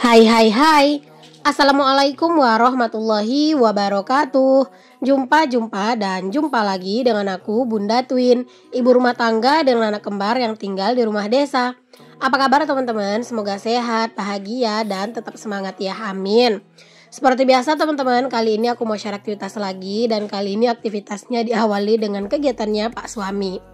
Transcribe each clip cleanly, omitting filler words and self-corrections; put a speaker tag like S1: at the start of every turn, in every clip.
S1: Hai hai hai. Assalamualaikum warahmatullahi wabarakatuh. Jumpa lagi dengan aku Bunda Twin, ibu rumah tangga dengan anak kembar yang tinggal di rumah desa. Apa kabar teman-teman? Semoga sehat, bahagia, dan tetap semangat ya, amin. Seperti biasa teman-teman, kali ini aku mau share aktivitas lagi. Dan kali ini aktivitasnya diawali dengan kegiatannya Pak Suami.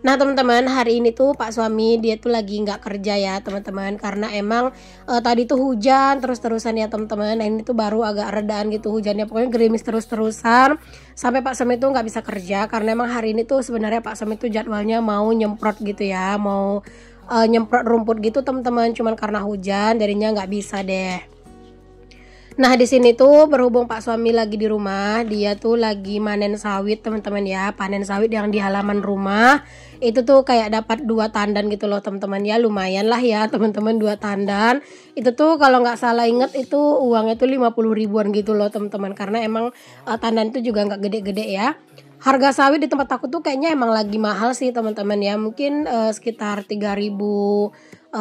S1: Nah teman-teman, hari ini tuh Pak Suami dia tuh lagi nggak kerja ya teman-teman, karena emang tadi tuh hujan terus-terusan ya teman-teman. Nah ini tuh baru agak redaan gitu hujannya, pokoknya gerimis terus-terusan sampai Pak Suami tuh nggak bisa kerja, karena emang hari ini tuh sebenarnya Pak Suami tuh jadwalnya mau nyemprot gitu ya, mau nyemprot rumput gitu teman-teman, cuman karena hujan jadinya nggak bisa deh. Nah di sini tuh berhubung Pak Suami lagi di rumah, dia tuh lagi manen sawit teman-teman ya, panen sawit yang di halaman rumah. Itu tuh kayak dapat 2 tandan gitu loh teman-teman ya, lumayan lah ya teman-teman, 2 tandan. Itu tuh kalau nggak salah inget itu uangnya tuh 50 ribuan gitu loh teman-teman, karena emang tandan itu juga nggak gede-gede ya. Harga sawit di tempat aku tuh kayaknya emang lagi mahal sih teman-teman ya, mungkin sekitar 3.300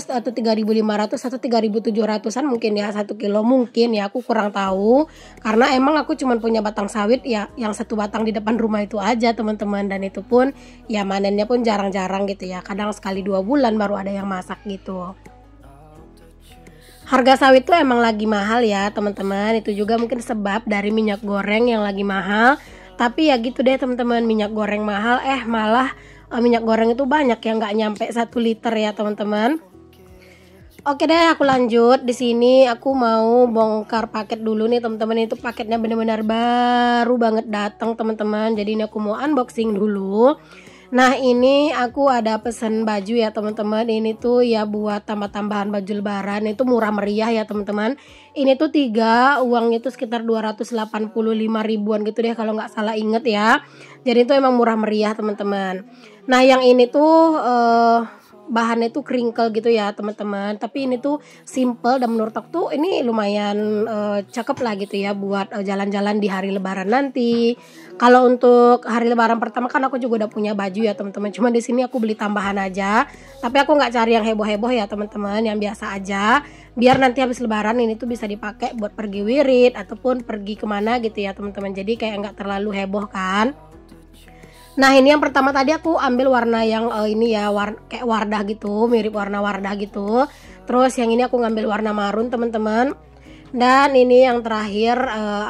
S1: atau 3.500 atau 3.700-an mungkin ya 1 kilo, mungkin ya, aku kurang tahu karena emang aku cuma punya batang sawit ya, yang 1 batang di depan rumah itu aja teman-teman, dan itu pun ya manennya pun jarang-jarang gitu ya, kadang sekali 2 bulan baru ada yang masak gitu. Harga sawit tuh emang lagi mahal ya teman-teman, itu juga mungkin sebab dari minyak goreng yang lagi mahal. Tapi ya gitu deh teman-teman, minyak goreng mahal malah minyak goreng itu banyak yang nggak nyampe 1 liter ya teman-teman. Oke deh, aku lanjut. Di sini aku mau bongkar paket dulu nih teman-teman. Itu paketnya benar-benar baru banget datang teman-teman, jadi ini aku mau unboxing dulu. Nah ini aku ada pesen baju ya teman-teman. Ini tuh ya buat tambah-tambahan baju lebaran, itu murah meriah ya teman-teman. Ini tuh 3 uangnya tuh sekitar 285 ribuan gitu deh kalau nggak salah inget ya. Jadi itu emang murah meriah teman-teman. Nah yang ini tuh bahannya tuh crinkle gitu ya teman-teman, tapi ini tuh simple dan menurut aku tuh ini lumayan cakep lah gitu ya buat jalan-jalan di hari lebaran nanti. Kalau untuk hari lebaran pertama kan aku juga udah punya baju ya teman-teman, cuma di sini aku beli tambahan aja, tapi aku nggak cari yang heboh-heboh ya teman-teman, yang biasa aja, biar nanti habis lebaran ini tuh bisa dipakai buat pergi wirid ataupun pergi kemana gitu ya teman-teman, jadi kayak nggak terlalu heboh kan. Nah ini yang pertama tadi aku ambil warna yang ini ya, kayak wardah gitu, mirip warna wardah gitu. Terus yang ini aku ngambil warna marun teman-teman. Dan ini yang terakhir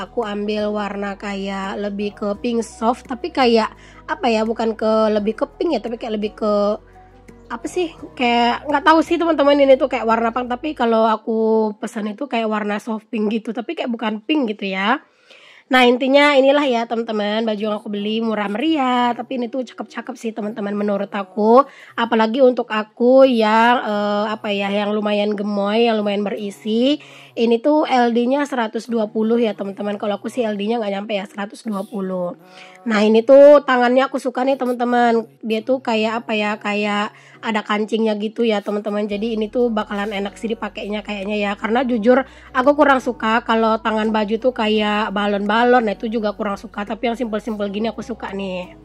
S1: aku ambil warna kayak lebih ke pink soft, tapi kayak apa ya, bukan ke lebih ke pink ya, tapi kayak lebih ke apa sih, kayak nggak tahu sih teman-teman, ini tuh kayak warna pink, tapi kalau aku pesan itu kayak warna soft pink gitu, tapi kayak bukan pink gitu ya. Nah intinya inilah ya teman-teman, baju yang aku beli murah meriah, tapi ini tuh cakep-cakep sih teman-teman menurut aku. Apalagi untuk aku yang apa ya, yang lumayan gemoy, yang lumayan berisi. Ini tuh LD-nya 120 ya teman-teman. Kalau aku sih LD-nya nggak nyampe ya, 120. Nah ini tuh tangannya aku suka nih teman-teman. Dia tuh kayak apa ya, kayak ada kancingnya gitu ya teman-teman. Jadi ini tuh bakalan enak sih dipakainya kayaknya ya. Karena jujur aku kurang suka kalau tangan baju tuh kayak balon-balon. Nah itu juga kurang suka. Tapi yang simpel-simpel gini aku suka nih.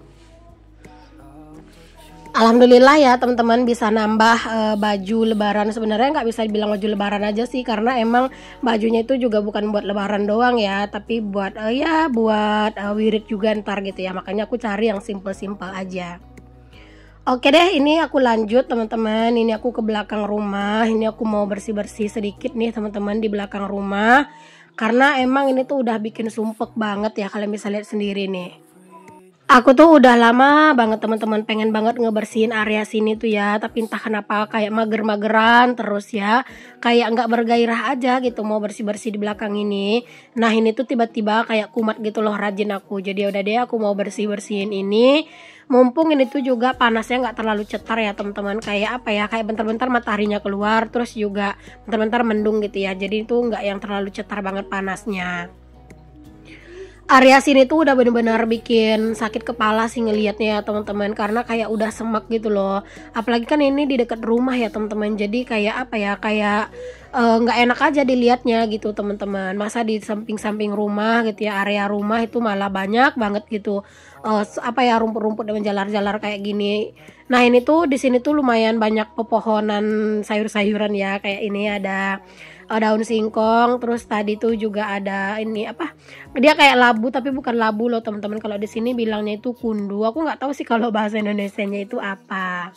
S1: Alhamdulillah ya teman-teman bisa nambah baju lebaran. Sebenarnya nggak bisa dibilang baju lebaran aja sih, karena emang bajunya itu juga bukan buat lebaran doang ya, tapi buat ya buat wirid juga ntar gitu ya. Makanya aku cari yang simple-simple aja. Oke deh, ini aku lanjut teman-teman. Ini aku ke belakang rumah. Ini aku mau bersih-bersih sedikit nih teman-teman di belakang rumah, karena emang ini tuh udah bikin sumpek banget ya, kalian bisa lihat sendiri nih. Aku tuh udah lama banget teman-teman pengen banget ngebersihin area sini tuh ya, tapi entah kenapa kayak mager-mageran terus ya, kayak nggak bergairah aja gitu mau bersih-bersih di belakang ini. Nah ini tuh tiba-tiba kayak kumat gitu loh rajin aku, jadi udah deh aku mau bersih-bersihin ini. Mumpung ini tuh juga panasnya nggak terlalu cetar ya teman-teman, kayak apa ya, kayak bentar-bentar mataharinya keluar, terus juga bentar-bentar mendung gitu ya, jadi itu nggak yang terlalu cetar banget panasnya. Area sini tuh udah bener-bener bikin sakit kepala sih ngelihatnya ya teman-teman, karena kayak udah semak gitu loh. Apalagi kan ini di dekat rumah ya teman-teman, jadi kayak apa ya, kayak nggak enak aja dilihatnya gitu teman-teman. Masa di samping-samping rumah gitu ya, area rumah itu malah banyak banget gitu apa ya, rumput-rumput dan jalar-jalar kayak gini. Nah ini tuh di sini tuh lumayan banyak pepohonan sayur-sayuran ya, kayak ini ada daun singkong, terus tadi tuh juga ada ini apa, dia kayak labu tapi bukan labu loh teman-teman, kalau di sini bilangnya itu kundu. Aku nggak tahu sih kalau bahasa Indonesianya itu apa.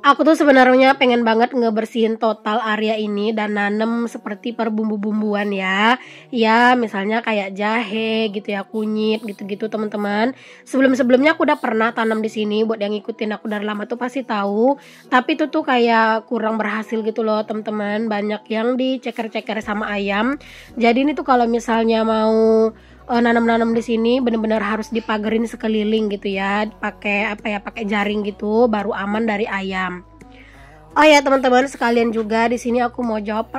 S1: Aku tuh sebenarnya pengen banget ngebersihin total area ini dan nanem seperti per bumbu-bumbuan ya. Ya, misalnya kayak jahe gitu ya, kunyit gitu-gitu teman-teman. Sebelum-sebelumnya aku udah pernah tanam di sini, buat yang ngikutin aku dari lama tuh pasti tahu. Tapi itu tuh kayak kurang berhasil gitu loh teman-teman. Banyak yang diceker-ceker sama ayam. Jadi ini tuh kalau misalnya mau nanam-nanam di sini bener-bener harus dipagerin sekeliling gitu ya, pakai apa ya, pakai jaring gitu baru aman dari ayam. Oh ya teman-teman sekalian juga di sini aku mau jawab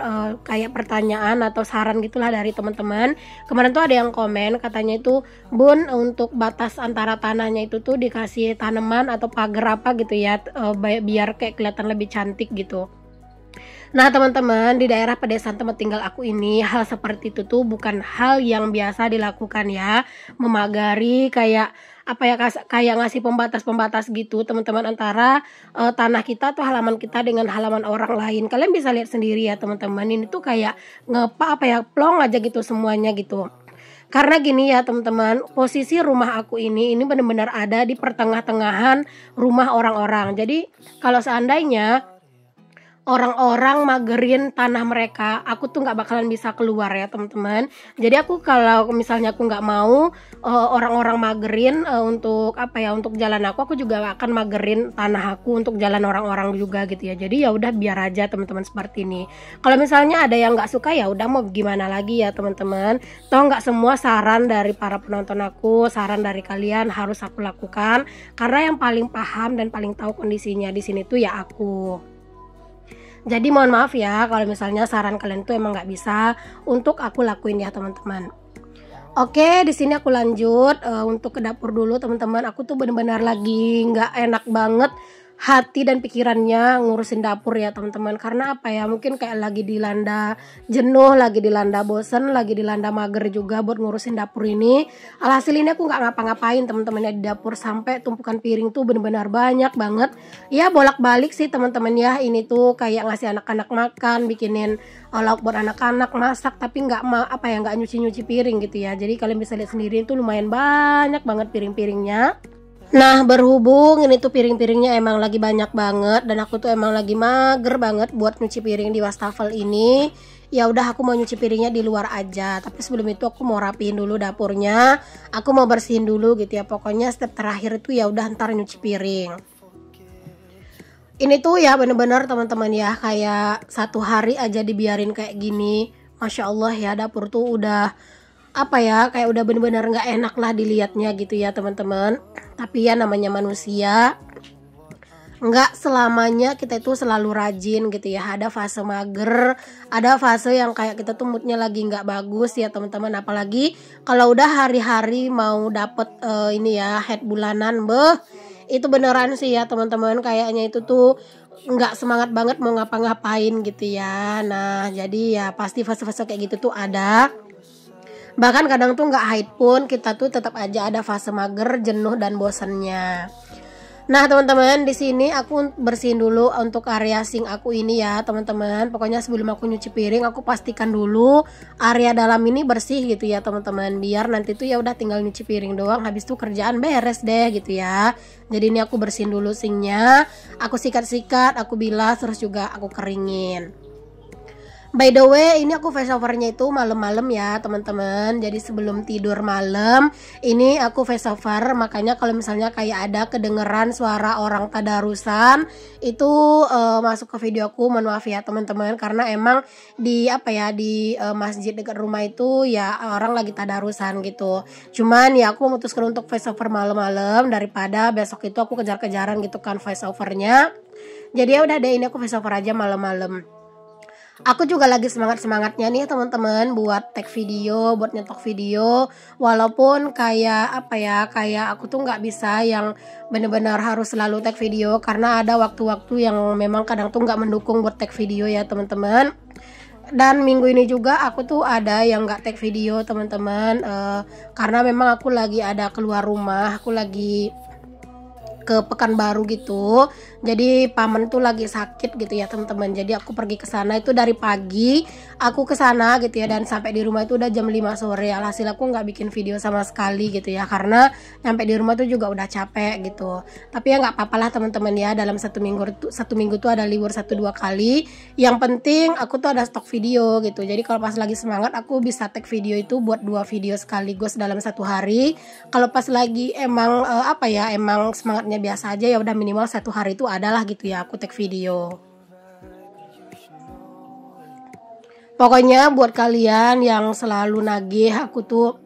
S1: kayak pertanyaan atau saran gitulah dari teman-teman. Kemarin tuh ada yang komen katanya itu, Bun, untuk batas antara tanahnya itu tuh dikasih tanaman atau pagar apa gitu ya, biar kayak kelihatan lebih cantik gitu. Nah teman-teman, di daerah pedesaan tempat tinggal aku ini hal seperti itu tuh bukan hal yang biasa dilakukan ya. Memagari kayak apa ya, kayak ngasih pembatas-pembatas gitu teman-teman, antara tanah kita atau halaman kita dengan halaman orang lain. Kalian bisa lihat sendiri ya teman-teman, ini tuh kayak apa ya, plong aja gitu semuanya gitu. Karena gini ya teman-teman, posisi rumah aku ini benar-benar ada di pertengah-tengahan rumah orang-orang. Jadi kalau seandainya orang-orang magerin tanah mereka, aku tuh nggak bakalan bisa keluar ya teman-teman. Jadi aku kalau misalnya aku nggak mau orang-orang magerin untuk apa ya, untuk jalan aku juga akan magerin tanah aku untuk jalan orang-orang juga gitu ya. Jadi ya udah biar aja teman-teman seperti ini. Kalau misalnya ada yang nggak suka ya udah, mau gimana lagi ya teman-teman. Toh nggak semua saran dari para penonton aku, saran dari kalian harus aku lakukan, karena yang paling paham dan paling tahu kondisinya di sini tuh ya aku. Jadi mohon maaf ya kalau misalnya saran kalian tuh emang nggak bisa untuk aku lakuin ya teman-teman. Oke, di sini aku lanjut untuk ke dapur dulu teman-teman. Aku tuh benar-benar lagi nggak enak banget hati dan pikirannya ngurusin dapur ya teman-teman. Karena apa ya, mungkin kayak lagi dilanda jenuh, lagi dilanda bosen, lagi dilanda mager juga buat ngurusin dapur ini. Alhasil ini aku nggak ngapa-ngapain teman-teman ya di dapur, sampai tumpukan piring tuh benar-benar banyak banget. Ya bolak-balik sih teman-teman ya, ini tuh kayak ngasih anak-anak makan, bikinin lauk buat anak-anak, masak tapi nggak apa ya, nggak nyuci-nyuci piring gitu ya. Jadi kalian bisa lihat sendiri itu lumayan banyak banget piring-piringnya. Nah berhubung ini tuh piring-piringnya emang lagi banyak banget dan aku tuh emang lagi mager banget buat nyuci piring di wastafel ini, ya udah aku mau nyuci piringnya di luar aja. Tapi sebelum itu aku mau rapiin dulu dapurnya, aku mau bersihin dulu gitu ya. Pokoknya step terakhir itu ya udah ntar nyuci piring. Ini tuh ya bener-bener teman-teman ya, kayak satu hari aja dibiarin kayak gini, Masya Allah ya, dapur tuh udah apa ya, kayak udah bener-bener nggak enak lah dilihatnya gitu ya teman-teman. Tapi ya namanya manusia, nggak selamanya kita itu selalu rajin gitu ya. Ada fase mager, ada fase yang kayak kita tuh moodnya lagi nggak bagus ya teman-teman. Apalagi kalau udah hari-hari mau dapet ini ya, head bulanan, itu beneran sih ya teman-teman, kayaknya itu tuh nggak semangat banget mau ngapa-ngapain gitu ya. Nah jadi ya pasti fase-fase kayak gitu tuh ada. Bahkan kadang tuh nggak haid pun kita tuh tetap aja ada fase mager, jenuh dan bosannya. Nah teman-teman, di sini aku bersihin dulu untuk area sink aku ini ya teman-teman. Pokoknya sebelum aku nyuci piring aku pastikan dulu area dalam ini bersih gitu ya teman-teman, biar nanti tuh ya udah tinggal nyuci piring doang, habis itu kerjaan beres deh gitu ya. Jadi ini aku bersihin dulu sinknya, aku sikat-sikat, aku bilas, terus juga aku keringin. By the way, ini aku face overnya itu malam-malam ya teman-teman. Jadi sebelum tidur malam ini aku face over. Makanya kalau misalnya kayak ada kedengeran suara orang tadarusan, itu masuk ke video aku, mohon maaf ya teman-teman. Karena emang di apa ya, di masjid dekat rumah itu ya orang lagi tadarusan gitu. Cuman ya aku memutuskan untuk face over malam-malam daripada besok itu aku kejar-kejaran gitu kan face overnya. Jadi ya udah deh, ini aku face over aja malam-malam. Aku juga lagi semangat-semangatnya nih teman-teman buat tag video, buat nyetok video. Walaupun kayak apa ya, kayak aku tuh nggak bisa yang bener-bener harus selalu tag video, karena ada waktu-waktu yang memang kadang tuh nggak mendukung buat tag video ya teman-teman. Dan minggu ini juga aku tuh ada yang nggak tag video teman-teman, karena memang aku lagi ada keluar rumah, aku lagi ke Pekanbaru gitu. Jadi paman tuh lagi sakit gitu ya teman-teman. Jadi aku pergi ke sana itu dari pagi aku ke sana gitu ya, dan sampai di rumah itu udah jam 5 sore. Alhasil aku nggak bikin video sama sekali gitu ya, karena sampai di rumah tuh juga udah capek gitu. Tapi ya nggak apa-apa lah teman-teman ya, dalam satu minggu tuh ada libur 1-2 kali. Yang penting aku tuh ada stok video gitu. Jadi kalau pas lagi semangat aku bisa tag video itu buat 2 video sekaligus dalam 1 hari. Kalau pas lagi emang emang semangatnya biasa aja, ya udah minimal 1 hari itu adalah gitu ya aku tag video. Pokoknya buat kalian yang selalu nagih aku tuh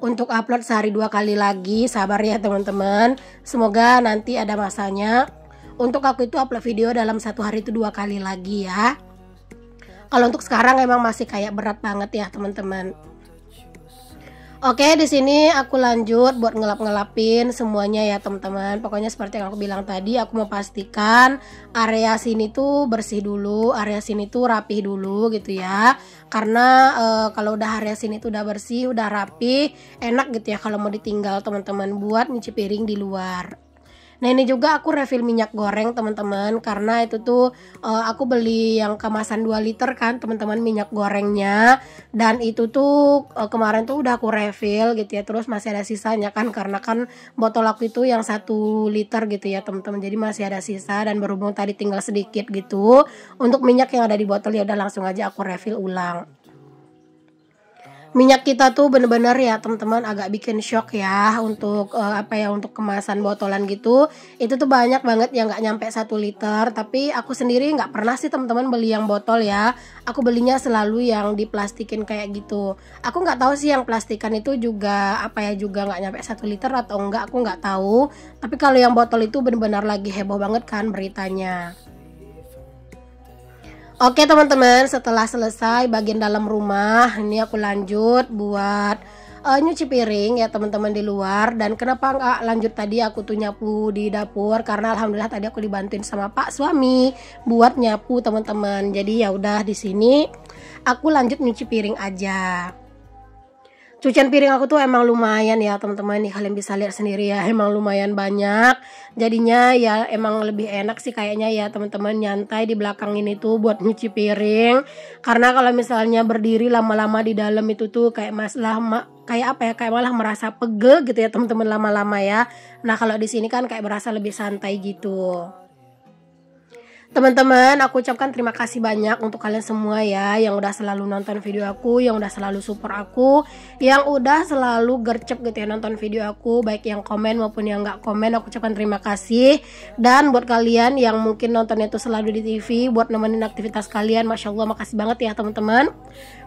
S1: untuk upload sehari 2 kali lagi, sabar ya teman-teman. Semoga nanti ada masanya untuk aku itu upload video dalam 1 hari itu 2 kali lagi ya. Kalau untuk sekarang emang masih kayak berat banget ya teman-teman. Oke, di sini aku lanjut buat ngelap-ngelapin semuanya ya teman-teman. Pokoknya seperti yang aku bilang tadi, aku mau pastikan area sini tuh bersih dulu, area sini tuh rapih dulu gitu ya. Karena kalau udah area sini tuh udah bersih, udah rapih, enak gitu ya kalau mau ditinggal teman-teman buat nyuci piring di luar. Nah ini juga aku refill minyak goreng teman-teman, karena itu tuh aku beli yang kemasan 2 liter kan teman-teman minyak gorengnya, dan itu tuh kemarin tuh udah aku refill gitu ya, terus masih ada sisanya kan, karena kan botol aku itu yang 1 liter gitu ya teman-teman, jadi masih ada sisa, dan berhubung tadi tinggal sedikit gitu untuk minyak yang ada di botol, ya udah langsung aja aku refill ulang. Minyak kita tuh bener-bener ya teman-teman agak bikin shock ya untuk untuk kemasan botolan gitu. Itu tuh banyak banget yang nggak nyampe 1 liter. Tapi aku sendiri nggak pernah sih teman-teman beli yang botol ya. Aku belinya selalu yang diplastikin kayak gitu. Aku nggak tahu sih yang plastikan itu juga juga nggak nyampe 1 liter atau enggak, aku nggak tahu. Tapi kalau yang botol itu bener-bener lagi heboh banget kan beritanya. Oke teman-teman, setelah selesai bagian dalam rumah, ini aku lanjut buat nyuci piring ya teman-teman di luar. Dan kenapa nggak lanjut tadi aku tuh nyapu di dapur, karena alhamdulillah tadi aku dibantuin sama Pak suami buat nyapu teman-teman. Jadi ya udah di sini aku lanjut nyuci piring aja. Cucian piring aku tuh emang lumayan ya teman-teman, nih kalian bisa lihat sendiri ya, emang lumayan banyak. Jadinya ya emang lebih enak sih kayaknya ya teman-teman, nyantai di belakang ini tuh buat nyuci piring. Karena kalau misalnya berdiri lama-lama di dalam itu tuh kayak kayak malah merasa pegel gitu ya teman-teman lama-lama ya. Nah kalau di sini kan kayak berasa lebih santai gitu. Teman-teman, aku ucapkan terima kasih banyak untuk kalian semua ya, yang udah selalu nonton video aku, yang udah selalu support aku, yang udah selalu gercep gitu ya nonton video aku, baik yang komen maupun yang nggak komen. Aku ucapkan terima kasih. Dan buat kalian yang mungkin nontonnya itu selalu di TV buat nemenin aktivitas kalian, Masya Allah makasih banget ya teman-teman.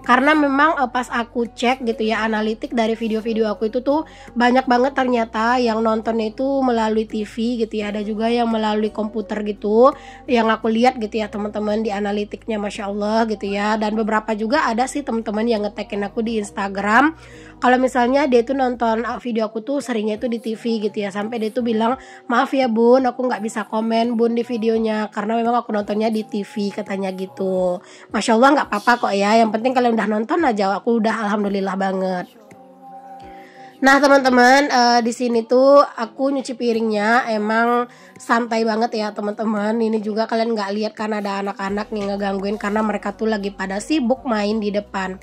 S1: Karena memang pas aku cek gitu ya analitik dari video-video aku itu tuh banyak banget ternyata yang nontonnya itu melalui TV gitu ya, ada juga yang melalui komputer gitu yang aku lihat gitu ya teman-teman di analitiknya, Masya Allah gitu ya. Dan beberapa juga ada sih teman-teman yang nge-tagin aku di Instagram kalau misalnya dia tuh nonton video aku tuh seringnya itu di TV gitu ya, sampai dia tuh bilang maaf ya bun, aku nggak bisa komen bun di videonya karena memang aku nontonnya di TV katanya gitu. Masya Allah nggak apa-apa kok ya, yang penting kalian udah nonton aja, aku udah alhamdulillah banget. Nah teman-teman, di sini tuh aku nyuci piringnya emang santai banget ya teman-teman. Ini juga kalian nggak lihat kan ada anak-anak yang ngegangguin karena mereka tuh lagi pada sibuk main di depan.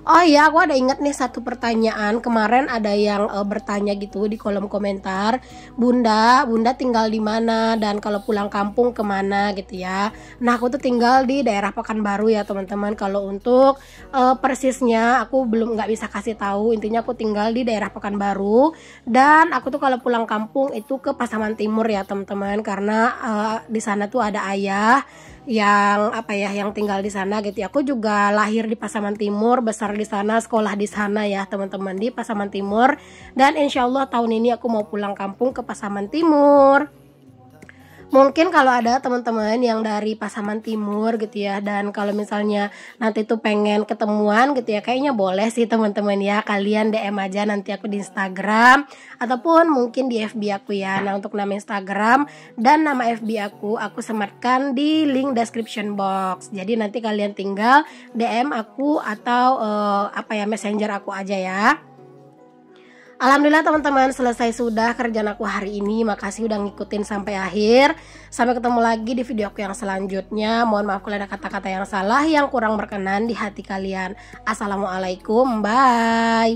S1: Oh iya, aku ada ingat nih satu pertanyaan. Kemarin ada yang bertanya gitu di kolom komentar, Bunda tinggal di mana dan kalau pulang kampung kemana gitu ya. Nah aku tuh tinggal di daerah Pekanbaru ya teman-teman. Kalau untuk persisnya aku belum nggak bisa kasih tahu. Intinya aku tinggal di daerah Pekanbaru, dan aku tuh kalau pulang kampung itu ke Pasaman Timur ya teman-teman, karena di sana tuh ada ayah yang tinggal di sana gitu ya. Aku juga lahir di Pasaman Timur, besar di sana, sekolah di sana ya teman-teman, di Pasaman Timur. Dan insya Allah tahun ini aku mau pulang kampung ke Pasaman Timur. Mungkin kalau ada teman-teman yang dari Pasaman Timur gitu ya, dan kalau misalnya nanti tuh pengen ketemuan gitu ya, kayaknya boleh sih teman-teman ya, kalian DM aja nanti aku di Instagram ataupun mungkin di FB aku ya. Nah, untuk nama Instagram dan nama FB aku sematkan di link description box. Jadi nanti kalian tinggal DM aku atau messenger aku aja ya. Alhamdulillah teman-teman, selesai sudah kerjaan aku hari ini. Makasih udah ngikutin sampai akhir. Sampai ketemu lagi di video aku yang selanjutnya. Mohon maaf kalau ada kata-kata yang salah, yang kurang berkenan di hati kalian. Assalamualaikum, bye.